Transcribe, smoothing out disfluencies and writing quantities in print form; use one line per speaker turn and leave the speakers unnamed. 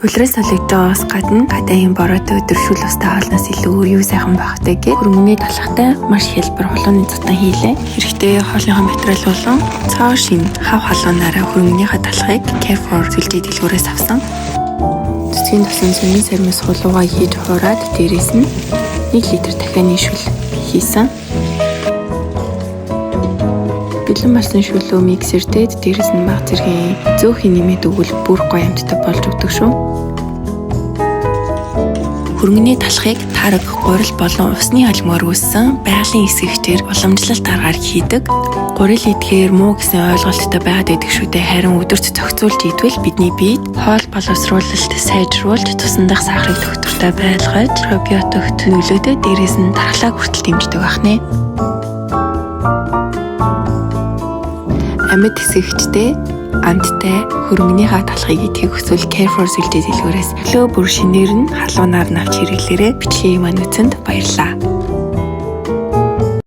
Улирал солигдоос гадна гадаагийн бороотой өдрөшүүл устай хоолноос илүү юу сайхан байх вэ гэж хөрөнгөний талхтай маш хэлбэр холооны зутан хийлээ. Хэрэгтэй хоолныхоо материал болон цоо шин хав холоонаараа хөрөнгөнийхөө талхыг Carrefour сүлжээ дэлгүүрээс авсан. Цэцгийн тосон зүүнний сармис хулуугаа хийж хуураад дээрээс нь 1 литр дахианы шүл хийсэн. Бэлэн болсон шүлөө миксертэй дээрээс нь баг зэргийн зөөхий нэмээд өгвөл бүр гоё амттай болж өгдөг шүү. Хөрөнгөний талхыг тараг, гурил болон усны холимоор үүссэн байгалийн эсгэгчээр уламжлалт аргаар хийдэг. Гурил идэхээр муу гэсэн ойлголттой байгаад байдаг шүү дээ. Харин өдөрт зохицуулж идвэл бидний биед хоол боловсруулалт сайжруулж тусандах сахарыг доктортой байлгаж пробиотик төлөвлөдөд дээрээс нь дархлааг хүртэл дэмждэг байна. Амьд хэсэгчтэй амттай хөрөнгөнийхөө талхыг идэхийг хүсвэл Carrefour сүлжээ дэлгүүрээс өглөө бүр шинээр нь халуунаар навч хэрэглээрэй. Бичлэгийн маань үзэнд баярлалаа.